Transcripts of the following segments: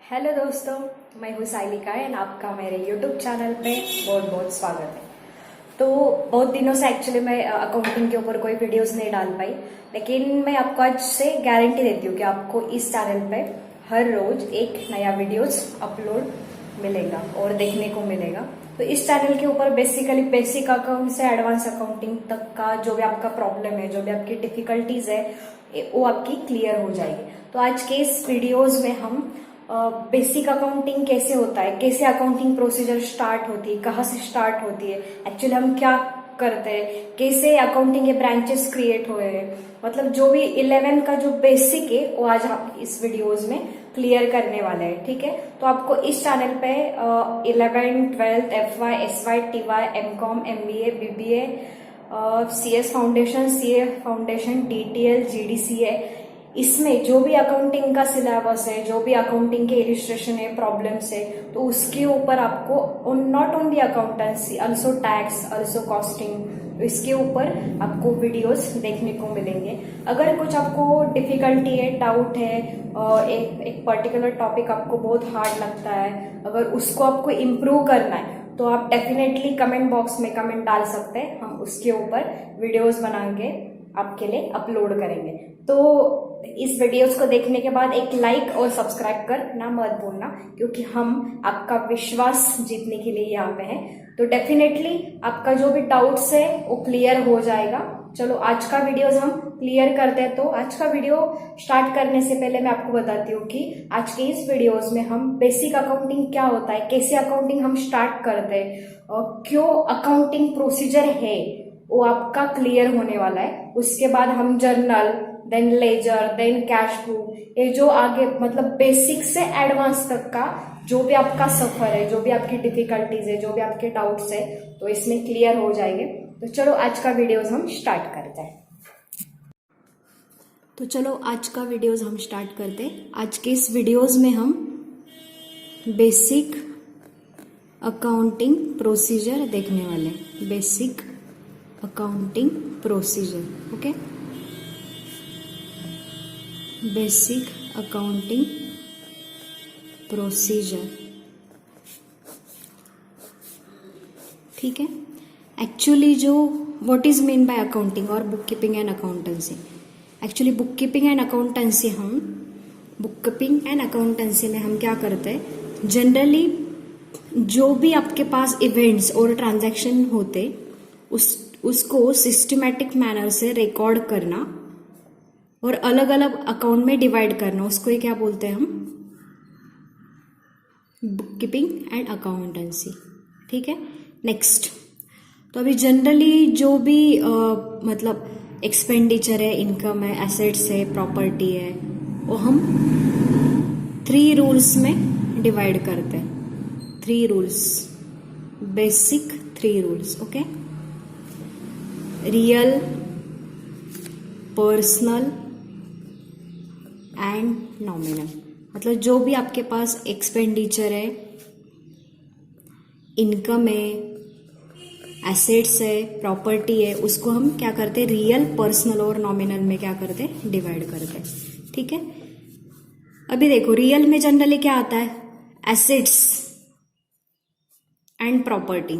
Hello दोस्तों, मैं हूँ साइलिका एंड आपका मेरे यूट्यूब चैनल पे बहुत बहुत स्वागत है। तो बहुत दिनों से एक्चुअली मैं अकाउंटिंग के ऊपर कोई वीडियोस नहीं डाल पाई, लेकिन मैं आपको आज से गारंटी देती हूँ कि आपको इस चैनल पे हर रोज एक नया वीडियोस अपलोड मिलेगा और देखने को मिलेगा। तो इस चैनल के ऊपर बेसिकली बेसिक अकाउंट से एडवांस अकाउंटिंग तक का जो भी आपका प्रॉब्लम है, जो भी आपकी डिफिकल्टीज है, वो आपकी क्लियर हो जाएगी। तो आज के इस वीडियोज में हम बेसिक अकाउंटिंग कैसे होता है, कैसे अकाउंटिंग प्रोसीजर स्टार्ट होती है, कहाँ से स्टार्ट होती है, एक्चुअली हम क्या करते हैं, कैसे अकाउंटिंग के ब्रांचेस क्रिएट हुए हैं, मतलब जो भी 11 का जो बेसिक है वो आज हम इस वीडियोज में क्लियर करने वाले हैं। ठीक है, तो आपको इस चैनल पे 11th 12th FY SY TY MCOM MBA BBA CS foundation, CA foundation, DTL GDCA, इसमें जो भी अकाउंटिंग का सिलेबस है, जो भी अकाउंटिंग के इलिस्ट्रेशन है, प्रॉब्लम्स है, तो उसके ऊपर आपको not only accountancy, also tax, also costing, इसके ऊपर आपको वीडियोस देखने को मिलेंगे। अगर कुछ आपको डिफिकल्टी है, डाउट है, एक पर्टिकुलर टॉपिक आपको बहुत हार्ड लगता है, अगर उसको आपको इम्प्रूव करना है तो आप डेफिनेटली कमेंट बॉक्स में कमेंट डाल सकते हैं, हम उसके ऊपर वीडियोस बना के आपके लिए अपलोड करेंगे। तो इस वीडियोस को देखने के बाद एक लाइक और सब्सक्राइब करना मत भूलना, क्योंकि हम आपका विश्वास जीतने के लिए यहाँ पे हैं। तो डेफिनेटली आपका जो भी डाउट्स है वो क्लियर हो जाएगा। चलो आज का वीडियोस हम क्लियर करते हैं। तो आज का वीडियो स्टार्ट करने से पहले मैं आपको बताती हूँ कि आज के इस वीडियोस में हम बेसिक अकाउंटिंग क्या होता है, कैसे अकाउंटिंग हम स्टार्ट करते हैं और क्यों अकाउंटिंग प्रोसीजर है वो आपका क्लियर होने वाला है। उसके बाद हम journal, then ledger, then cash book, ये जो आगे मतलब बेसिक से एडवांस तक का जो भी आपका सफर है, जो भी आपकी डिफिकल्टीज है, जो भी आपके डाउट्स है, तो इसमें क्लियर हो जाएंगे। तो चलो आज का वीडियोस हम स्टार्ट करते हैं। तो चलो आज का वीडियोस हम स्टार्ट करते हैं। आज के इस वीडियोस में हम बेसिक अकाउंटिंग प्रोसीजर देखने वाले हैं। Basic accounting procedure, okay, basic accounting procedure, ठीक है। एक्चुअली जो what is mean by accounting और book keeping and accountancy, actually book keeping and accountancy में हम क्या करते हैं, जनरली जो भी आपके पास इवेंट्स और ट्रांजैक्शन होते उसको सिस्टमैटिक मैनर से रिकॉर्ड करना और अलग अलग अकाउंट में डिवाइड करना, उसको ये क्या बोलते हैं हम, बुक कीपिंग एंड अकाउंटेंसी, ठीक है। नेक्स्ट, तो अभी जनरली जो भी मतलब एक्सपेंडिचर है, इनकम है, एसेट्स है, प्रॉपर्टी है, वो हम 3 रूल्स में डिवाइड करते हैं। 3 rules, basic 3 rules, okay. Real, personal and nominal, मतलब जो भी आपके पास एक्सपेंडिचर है, इनकम है, एसेट्स है, प्रॉपर्टी है, उसको हम क्या करते हैं, रियल, पर्सनल और नॉमिनल में क्या करते हैं, डिवाइड करते हैं, ठीक है। अभी देखो, रियल में जनरली क्या आता है, एसेट्स एंड प्रॉपर्टी।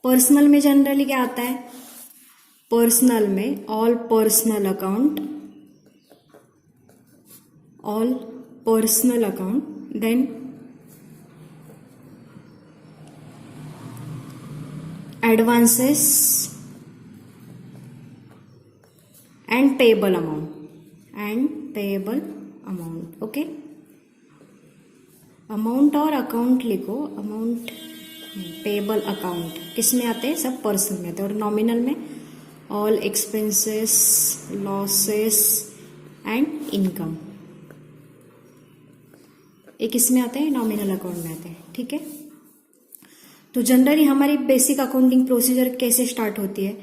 पर्सनल में जनरली क्या आता है, पर्सनल में all personal account, all personal account, then advances and payable amount, okay. Amount और अकाउंट लिखो, अमाउंट, पेएबल अकाउंट किस में आते हैं, सब पर्सनल में आते हैं। और नॉमिनल में all expenses, losses and income, ये किस में आते हैं, नॉमिनल अकाउंट में आते हैं, ठीक है। तो जनरली हमारी बेसिक अकाउंटिंग प्रोसीजर कैसे स्टार्ट होती है,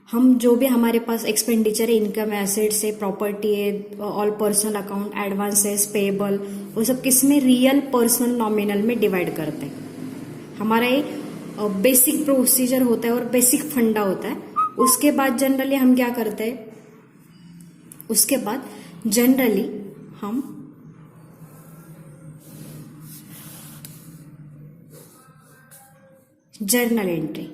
हम जो भी हमारे पास एक्सपेंडिचर है, इनकम, एसेट्स है, प्रॉपर्टी है, all personal account, advances, payable, वो सब किस में, रियल, पर्सनल, नॉमिनल में डिवाइड करते हैं। हमारा ये बेसिक प्रोसीजर होता है और बेसिक फंडा होता है। उसके बाद जनरली हम क्या करते हैं, उसके बाद जनरली हम जर्नल एंट्री,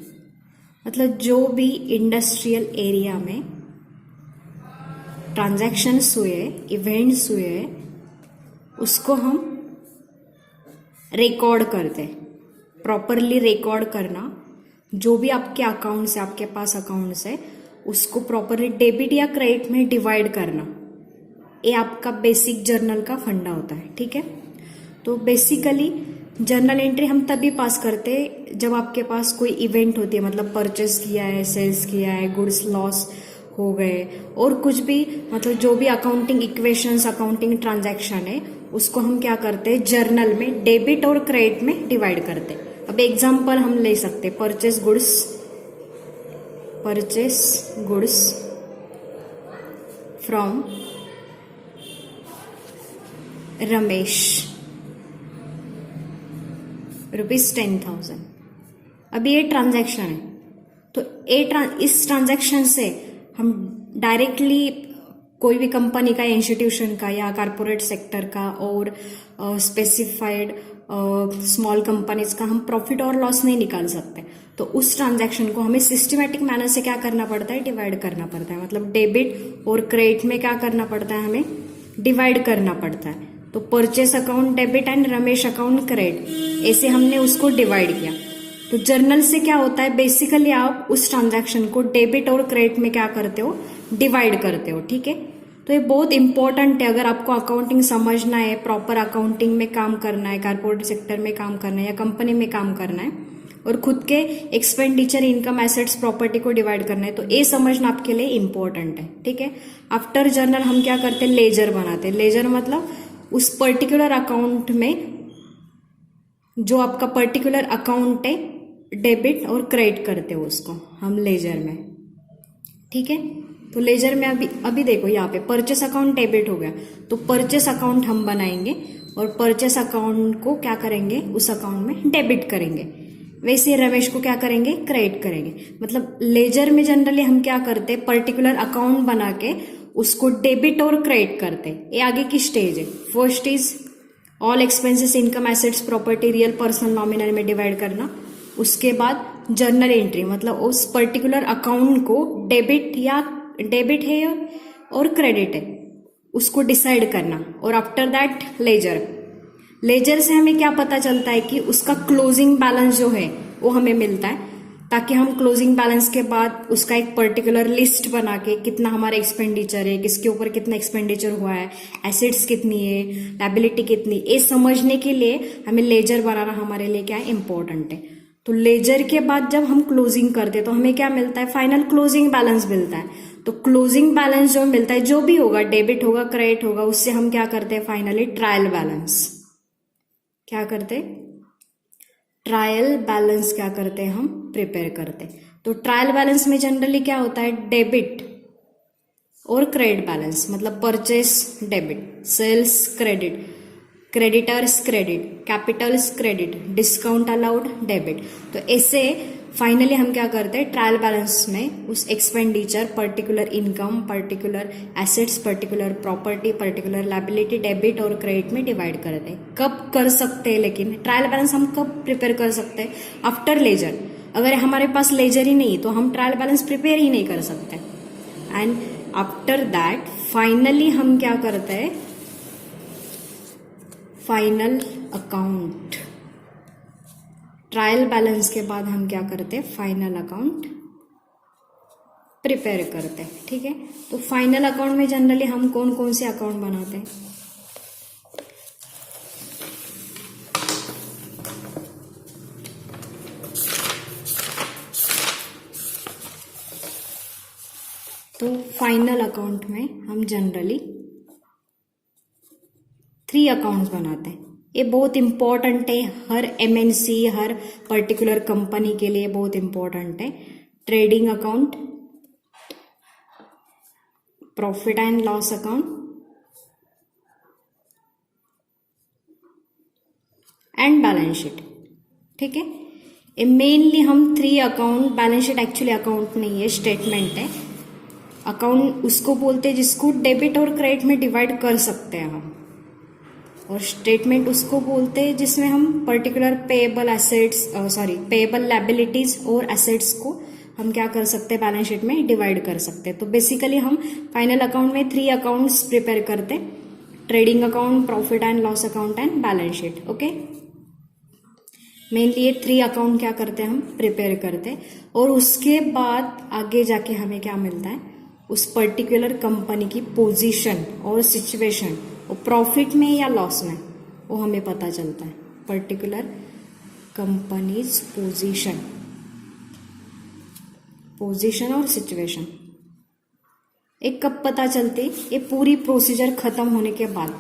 मतलब जो भी इंडस्ट्रियल एरिया में ट्रांजैक्शंस हुए, इवेंट्स हुए, उसको हम रिकॉर्ड करते। प्रॉपरली रिकॉर्ड करना, जो भी आपके अकाउंट्स है, आपके पास अकाउंट्स है, उसको प्रॉपरली डेबिट या क्रेडिट में डिवाइड करना, ये आपका बेसिक जर्नल का फंडा होता है। ठीक है, तो बेसिकली जर्नल एंट्री हम तभी पास करते जब आपके पास कोई इवेंट होती है, मतलब परचेस किया है, सेल्स किया है, गुड्स लॉस हो गए, और कुछ भी, मतलब जो भी अकाउंटिंग इक्वेशंस, अकाउंटिंग ट्रांजैक्शन है, उसको हम क्या करते हैं, जर्नल में डेबिट और क्रेडिट में डिवाइड करते। अब एग्जांपल हम ले सकते, परचेस गुड्स फ्रॉम रमेश ₹10,000। अब ये ट्रांजैक्शन है, तो इस ट्रांजैक्शन से हम डायरेक्टली कोई भी कंपनी का, इंस्टीट्यूशन का या कॉर्पोरेट सेक्टर का और स्पेसिफाइड स्मॉल कंपनीज का हम प्रॉफिट और लॉस नहीं निकाल सकते। तो उस ट्रांजैक्शन को हमें सिस्टमैटिक मैनर से क्या करना पड़ता है, डिवाइड करना पड़ता है। मतलब डेबिट और क्रेडिट में क्या करना पड़ता है, हमें डिवाइड करना पड़ता है। तो purchase account debit and Ramesh account credit, ऐसे हमने उसको डिवाइड किया। तो जर्नल से क्या होता है, बेसिकली आप उस ट्रांजैक्शन को डेबिट और क्रेडिट में क्या करते हो, डिवाइड करते हो। ठीक है, तो ये बहुत इंपॉर्टेंट है। अगर आपको अकाउंटिंग समझना है, प्रॉपर अकाउंटिंग में काम करना है, कॉर्पोरेट सेक्टर में काम करना है या कंपनी में काम करना है, और खुद के एक्सपेंडिचर, इनकम, एसेट्स, प्रॉपर्टी को डिवाइड करना है, तो ये समझना आपके लिए इंपॉर्टेंट है। ठीक है, आफ्टर जर्नल हम क्या करते हैं, लेजर बनाते हैं। लेजर मतलब उस पर्टिकुलर अकाउंट में जो आपका पर्टिकुलर अकाउंट है, डेबिट और क्रेडिट करते हो उसको हम लेजर में। ठीक है, तो लेजर में अभी देखो, यहाँ पे परचेस अकाउंट डेबिट हो गया, तो परचेस अकाउंट हम बनाएंगे और परचेस अकाउंट को क्या करेंगे, उस अकाउंट में डेबिट करेंगे। वैसे रमेश को क्या करेंगे, क्रेडिट करेंगे। मतलब लेजर में जनरली हम क्या करते, पर्टिकुलर अकाउंट बना के उसको डेबिट और क्रेडिट करते। ये आगे की स्टेज है। First is all expenses, income, assets, property, real, personal, nominal में डिवाइड करना। उसके बाद जर्नल एंट्री, मतलब उस पर्टिकुलर अकाउंट को डेबिट है और क्रेडिट है, उसको डिसाइड करना। और आफ्टर दैट लेजर से हमें क्या पता चलता है कि उसका क्लोजिंग बैलेंस जो है वो हमें मिलता है, ताकि हम क्लोजिंग बैलेंस के बाद उसका एक पर्टिकुलर लिस्ट बना के कितना हमारा एक्सपेंडिचर है, किसके ऊपर कितना एक्सपेंडिचर हुआ है, एसेट्स कितनी है, लायबिलिटी कितनी, ये समझने के लिए हमें लेजर बनाना हमारे लिए क्या है, इंपॉर्टेंट है। तो लेजर के बाद जब हम क्लोजिंग करते हैं तो हमें क्या मिलता है, फाइनल क्लोजिंग बैलेंस मिलता है। तो क्लोजिंग बैलेंस जो मिलता है, जो भी होगा, डेबिट होगा, क्रेडिट होगा, उससे हम क्या करते हैं, फाइनली ट्रायल बैलेंस क्या करते, ट्रायल बैलेंस क्या करते हैं, हम प्रिपेयर करते। तो ट्रायल बैलेंस में जनरली क्या होता है, डेबिट और क्रेडिट बैलेंस, मतलब purchase debit, sales credit, creditors credit, capitals credit, discount allowed debit. तो ऐसे फाइनली हम क्या करते हैं, ट्रायल बैलेंस में उस expenditure, particular income, particular assets, particular property, particular liability, debit और क्रेडिट में डिवाइड करते हैं। कब कर सकते हैं, लेकिन ट्रायल बैलेंस हम कब प्रिपेयर कर सकते हैं, आफ्टर लेजर। अगर हमारे पास लेजर ही नहीं तो हम ट्रायल बैलेंस प्रिपेयर ही नहीं कर सकते। एंड आफ्टर दैट फाइनली हम क्या करते हैं, फाइनल अकाउंट। ट्रायल बैलेंस के बाद हम क्या करते हैं, फाइनल अकाउंट प्रिपेयर करते हैं। ठीक है, तो फाइनल अकाउंट में जनरली हम कौन कौन से अकाउंट बनाते हैं, तो फाइनल अकाउंट में हम जनरली 3 अकाउंट्स बनाते हैं। ये बहुत इंपॉर्टेंट है, हर एमएनसी, हर पर्टिकुलर कंपनी के लिए बहुत इंपॉर्टेंट है। Trading account, profit and loss account and balance sheet. ठीक है, ये मेनली हम 3 account, balance sheet actually account नहीं है, स्टेटमेंट है। अकाउंट उसको बोलते हैं जिसको डेबिट और क्रेडिट में डिवाइड कर सकते हैं हम, और स्टेटमेंट उसको बोलते हैं जिसमें हम particular payable assets payable liabilities और एसेट्स को हम क्या कर सकते हैं, बैलेंस शीट में डिवाइड कर सकते हैं। तो बेसिकली हम फाइनल अकाउंट में 3 अकाउंट्स प्रिपेयर करते हैं, trading account, profit and loss account and balance sheet. Okay, mainly ये 3 अकाउंट क्या करते हैं, हम प्रिपेयर करते हैं, और उसके बाद आगे जाके हमें क्या मिलता है, उस पर्टिकुलर कंपनी की पोजीशन और सिचुएशन, वो प्रॉफिट में या लॉस में, वो हमें पता चलता है। पर्टिकुलर कंपनीज पोजीशन और सिचुएशन एक कब पता चलती, ये पूरी प्रोसीजर खत्म होने के बाद।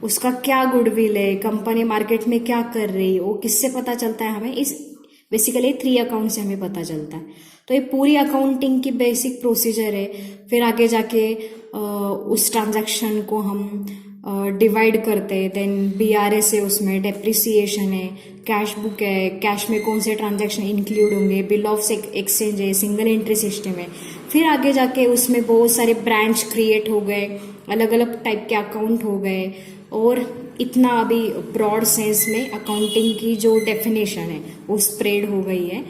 उसका क्या गुडविल है, कंपनी मार्केट में क्या कर रही है, वो किससे पता चलता है हमें, इस बेसिकली 3 अकाउंट से हमें पता चलता है। तो ये पूरी अकाउंटिंग की बेसिक प्रोसीजर है। फिर आगे जाके उस ट्रांजैक्शन को हम डिवाइड करते हैं, देन बीआरएस है, उसमें डेप्रिसिएशन है, कैश बुक है, कैश में कौन से ट्रांजैक्शन इंक्लूड होंगे, बिल ऑफ एक्सचेंज है, सिंगल एंट्री सिस्टम है। फिर आगे जाके उसमें बहुत सारे ब्रांच क्रिएट हो गए, अलग अलग टाइप के अकाउंट हो गए, और इतना अभी ब्रॉड सेंस में अकाउंटिंग की जो डेफिनेशन है वो स्प्रेड हो गई है,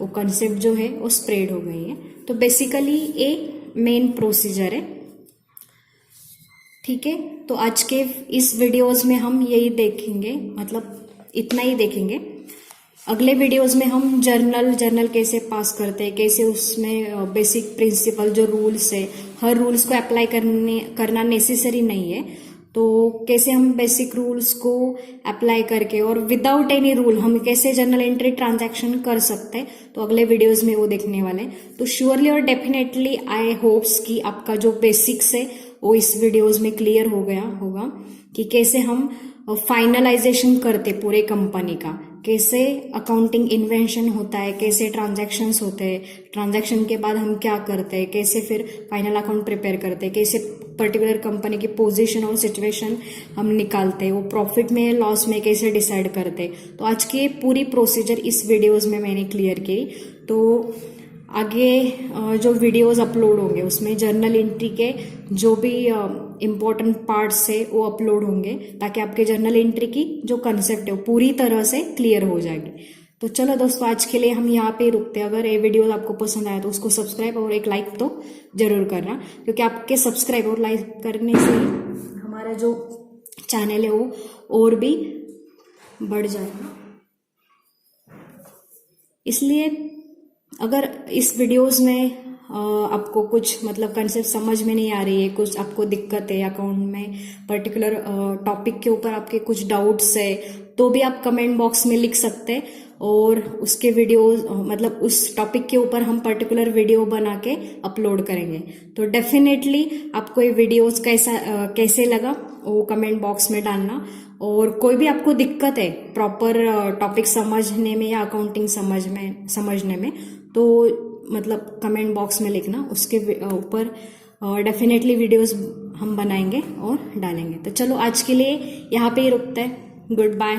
वो कंसेप्ट जो है वो स्प्रेड हो गई है। तो बेसिकली ये मेन प्रोसीजर है। ठीक है, तो आज के इस वीडियोस में हम यही देखेंगे, मतलब इतना ही देखेंगे। अगले वीडियोस में हम जर्नल कैसे पास करते हैं, कैसे उसमें बेसिक प्रिंसिपल जो रूल्स है, हर रूल्स को अप्लाई करना नेसेसरी नहीं है, तो कैसे हम बेसिक रूल्स को अप्लाई करके और विदाउट एनी रूल हम कैसे जर्नल एंट्री ट्रांजैक्शन कर सकते हैं, तो अगले वीडियोस में वो देखने वाले हैं। तो श्योरली और डेफिनेटली आई होप्स कि आपका जो बेसिक्स है वो इस वीडियोस में क्लियर हो गया होगा कि कैसे हम फाइनलाइजेशन करते पूरे कंपनी का, कैसे अकाउंटिंग इन्वेंशन होता है, कैसे ट्रांजैक्शंस होते हैं, ट्रांजैक्शन के बाद हम क्या करते हैं, कैसे फिर फाइनल अकाउंट प्रिपेयर करते हैं, कैसे पर्टिकुलर कंपनी की पोजीशन और सिचुएशन हम निकालते हैं, वो प्रॉफिट में लॉस में कैसे डिसाइड करते हैं। तो आज की पूरी प्रोसीजर इस वीडियोस में मैंने क्लियर की। तो आगे जो वीडियोस अपलोड होंगे उसमें जर्नल एंट्री के जो भी इम्पोर्टेंट पार्ट्स है वो अपलोड होंगे, ताकि आपके जर्नल एंट्री की जो कंसेप्ट है वो पूरी तरह से क्लियर हो जाएगी। तो चलो दोस्तों, आज के लिए हम यहाँ पे रुकते हैं। अगर ये वीडियो आपको पसंद आया तो उसको सब्सक्राइब और एक लाइक तो जरूर करना, क्योंकि आपके सब्सक्राइब और लाइक करने से ही हमारा जो चैनल है वो और भी बढ़ जाएगा। इसलिए अगर इस वीडियोस में आपको कुछ मतलब कंसेप्ट समझ में नहीं आ रही है, कुछ आपको दिक्कत है अकाउंट में, पर्टिकुलर टॉपिक के ऊपर आपके कुछ डाउट्स है, तो भी आप कमेंट बॉक्स में लिख सकते हैं, और उसके वीडियोस मतलब उस टॉपिक के ऊपर हम पर्टिकुलर वीडियो बना के अपलोड करेंगे। तो डेफिनेटली आपको ये वीडियोस कैसे लगा वो कमेंट बॉक्स में डालना, और कोई भी आपको दिक्कत है प्रॉपर टॉपिक समझने में या अकाउंटिंग समझने में, तो मतलब कमेंट बॉक्स में लिखना, उसके ऊपर डेफिनेटली वीडियोस हम बनाएंगे और डालेंगे। तो चलो आज के लिए यहाँ पे ही रुकते हैं। Good bye.